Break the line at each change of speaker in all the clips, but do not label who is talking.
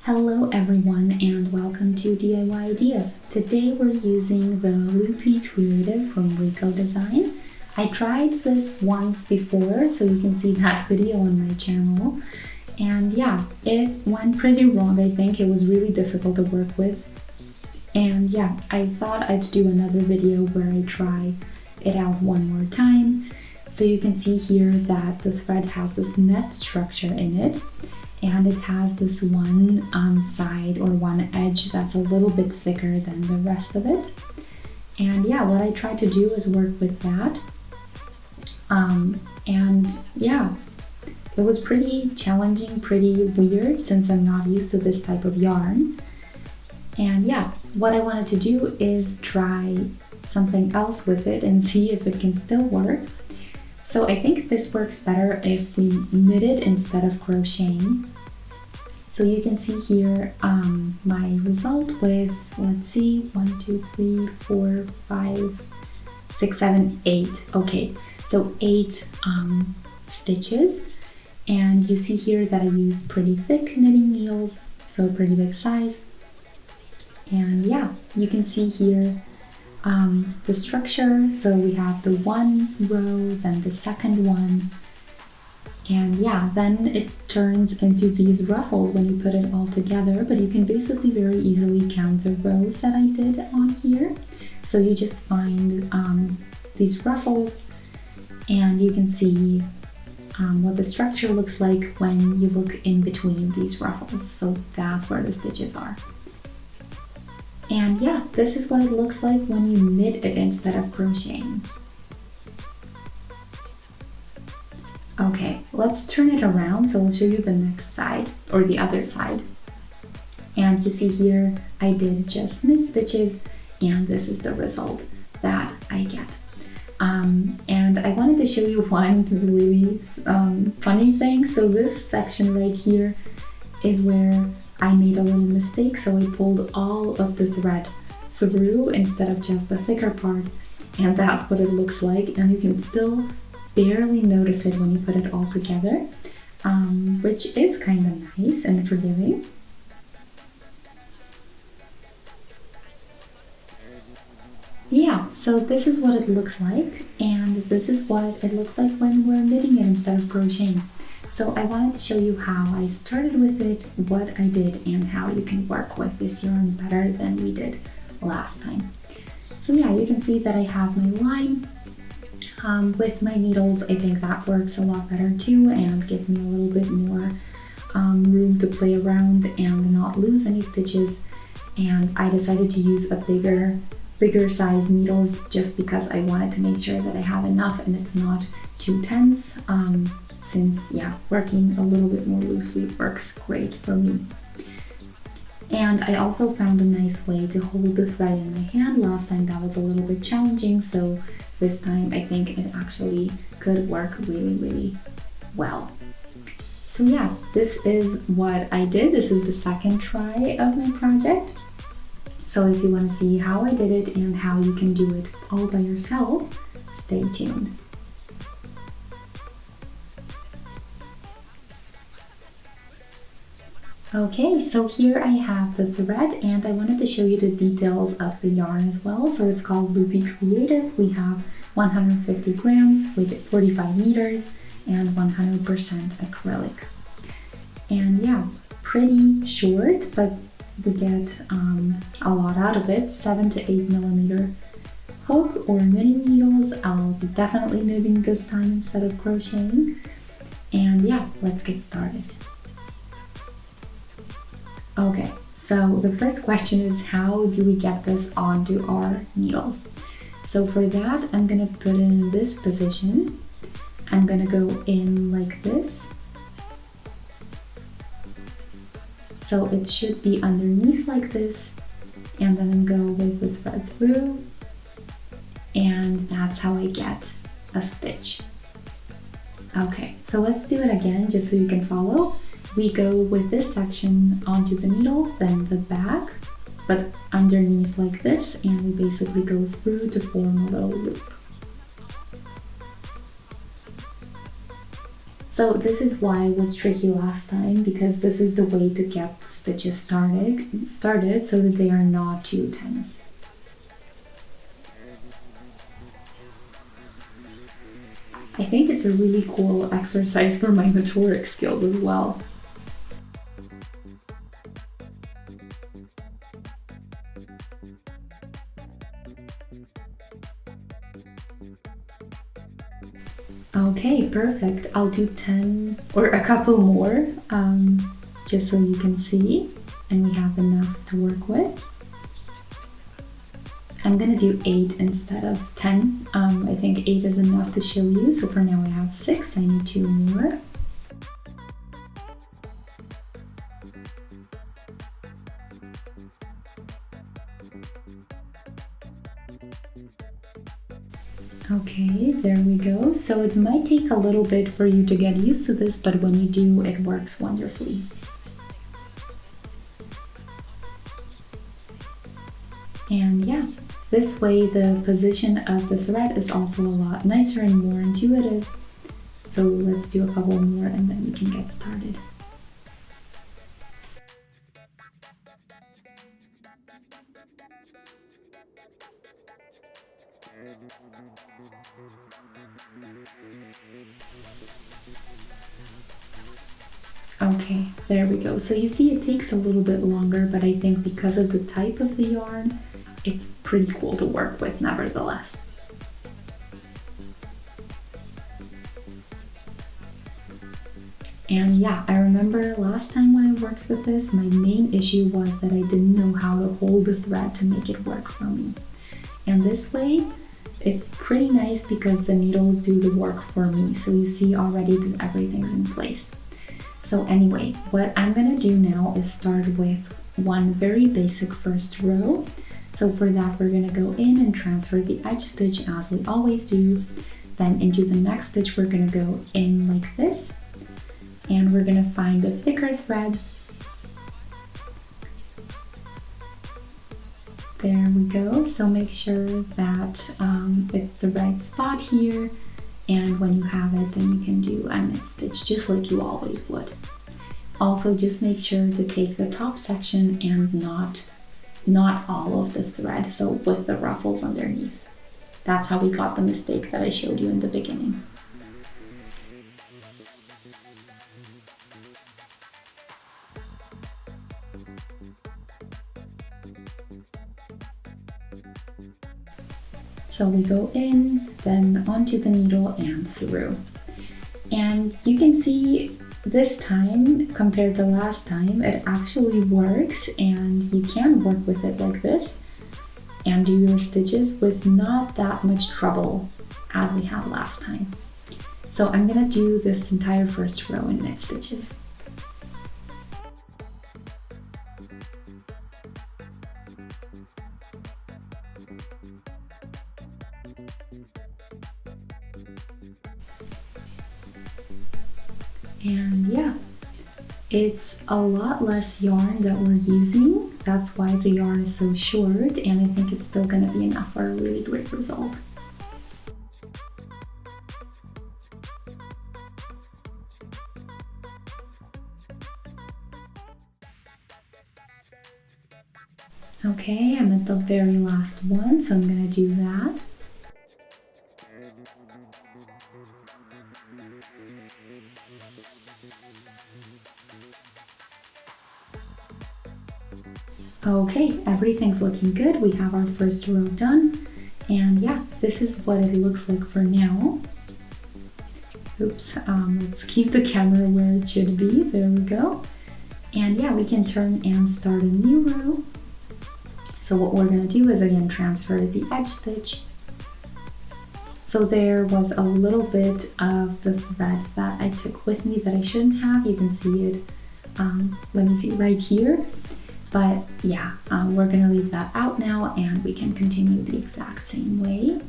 Hello everyone and welcome to DIY Ideas. Today we're using the Loopy Creative from Rico Design. I tried this once before, so you can see that video on my channel. And yeah, it went pretty wrong, I think. It was really difficult to work with. And yeah, I thought I'd do another video where I try it out one more time. So you can see here that the thread has this net structure in it. And it has this one side or one edge that's a little bit thicker than the rest of it. And yeah, what I tried to do is work with that. And yeah, it was pretty challenging, pretty weird since I'm not used to this type of yarn. And yeah, what I wanted to do is try something else with it and see if it can still work. So I think this works better if we knit it instead of crocheting. So you can see here my result with, let's see, 1, 2, 3, 4, 5, 6, 7, 8. Okay, so 8 stitches. And you see here that I used pretty thick knitting needles, so pretty big size. And yeah, you can see here the structure. So we have the one row, then the second one. And yeah, then it turns into these ruffles when you put it all together, but you can basically very easily count the rows that I did on here. So you just find these ruffles and you can see what the structure looks like when you look in between these ruffles. So that's where the stitches are. And yeah, this is what it looks like when you knit it instead of crocheting. Okay, let's turn it around, so I'll show you the next side, or the other side. And you see here, I did just knit stitches, and this is the result that I get. And I wanted to show you one really funny thing. So this section right here is where I made a little mistake, so I pulled all of the thread through instead of just the thicker part, and that's what it looks like, and you can still barely notice it when you put it all together, which is kind of nice and forgiving. Yeah, so this is what it looks like, and this is what it looks like when we're knitting it instead of crocheting. So I wanted to show you how I started with it, what I did, and how you can work with this yarn better than we did last time. So yeah, you can see that I have my line. With my needles, I think that works a lot better too and gives me a little bit more room to play around and not lose any stitches. And I decided to use a bigger size needles just because I wanted to make sure that I have enough and it's not too tense, since yeah, working a little bit more loosely works great for me. And I also found a nice way to hold the thread in my hand. Last time that was a little bit challenging, so this time I think it actually could work really well. So yeah, this is what I did. This is the second try of my project. So if you want to see how I did it and how you can do it all by yourself, stay tuned. Okay, so here I have the thread and I wanted to show you the details of the yarn as well. So it's called Loopy Creative. We have 150 grams with 45 meters and 100% acrylic. And yeah, pretty short, but we get a lot out of it. 7 to 8 millimeter hook or knitting needles. I'll be definitely knitting this time instead of crocheting. And yeah, let's get started. Okay, so the first question is, how do we get this onto our needles? So for that, I'm gonna put it in this position. I'm gonna go in like this. So it should be underneath like this, and then go with the thread through, and that's how I get a stitch. Okay, so let's do it again just so you can follow. We go with this section onto the needle, then the back, but underneath like this, and we basically go through to form a little loop. So this is why it was tricky last time, because this is the way to get stitches started so that they are not too tense. I think it's a really cool exercise for my motoric skills as well. Okay, perfect. I'll do 10 or a couple more, just so you can see, and we have enough to work with. I'm gonna do 8 instead of 10. I think 8 is enough to show you, so for now I have 6. I need 2 more. Okay, there we go. So it might take a little bit for you to get used to this, but when you do, it works wonderfully. And yeah, this way the position of the thread is also a lot nicer and more intuitive. So let's do a couple more and then we can get started. Okay, there we go. So you see it takes a little bit longer, but I think because of the type of the yarn, it's pretty cool to work with nevertheless. And yeah, I remember last time when I worked with this, my main issue was that I didn't know how to hold the thread to make it work for me. And this way, it's pretty nice because the needles do the work for me. So you see already that everything's in place. So anyway, what I'm gonna do now is start with one very basic first row. So for that, we're gonna go in and transfer the edge stitch as we always do. Then into the next stitch, we're gonna go in like this. And we're gonna find the thicker thread. There we go. So make sure that it's the right spot here. And when you have it, then you can do a knit stitch just like you always would. Also, just make sure to take the top section and not all of the thread, so with the ruffles underneath. That's how we got the mistake that I showed you in the beginning. So we go in, then onto the needle and through. And you can see this time, compared to last time, it actually works and you can work with it like this and do your stitches with not that much trouble as we had last time. So I'm gonna do this entire first row in knit stitches. And yeah, it's a lot less yarn that we're using. That's why the yarn is so short, and I think it's still gonna be enough for a really great result. Okay, I'm at the very last one, so I'm gonna do that. Okay, everything's looking good. We have our first row done. And yeah, this is what it looks like for now. Oops, let's keep the camera where it should be. There we go. And yeah, we can turn and start a new row. So what we're gonna do is again transfer the edge stitch. So there was a little bit of the thread that I took with me that I shouldn't have. You can see it, let me see, right here. But yeah, we're gonna leave that out now and we can continue the exact same way.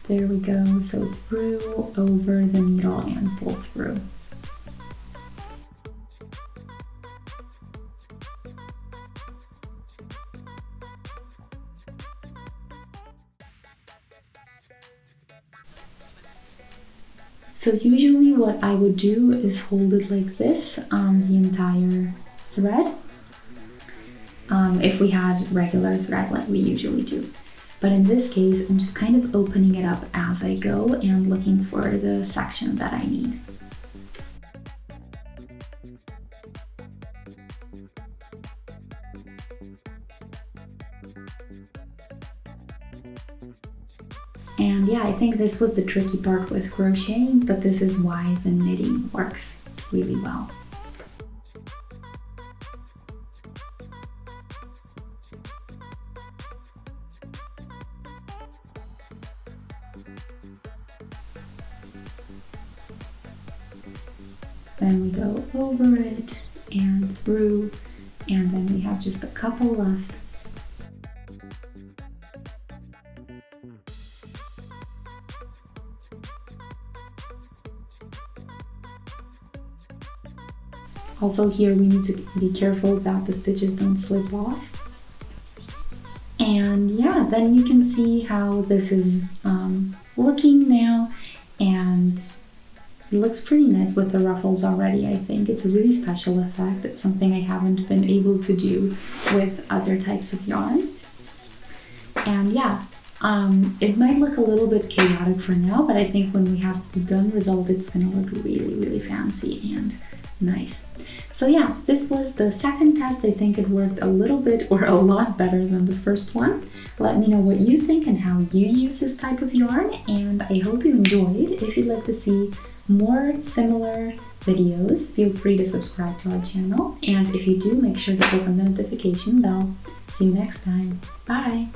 There we go, so through, over the needle and pull through. So usually what I would do is hold it like this, the entire thread, if we had regular thread like we usually do. But in this case, I'm just kind of opening it up as I go and looking for the section that I need. And yeah, I think this was the tricky part with crocheting, but this is why the knitting works really well. Then we go over it and through, and then we have just a couple left. Also here we need to be careful that the stitches don't slip off. And yeah, then you can see how this is looking now, and it looks pretty nice with the ruffles already. I think it's a really special effect. It's something I haven't been able to do with other types of yarn. And yeah, it might look a little bit chaotic for now, but I think when we have the done result, it's gonna look really, really fancy and nice. So yeah, this was the second test. I think it worked a little bit or a lot better than the first one. Let me know what you think and how you use this type of yarn, and I hope you enjoyed. If you'd like to see more similar videos, feel free to subscribe to our channel, and if you do, make sure to open the notification bell. See you next time. Bye!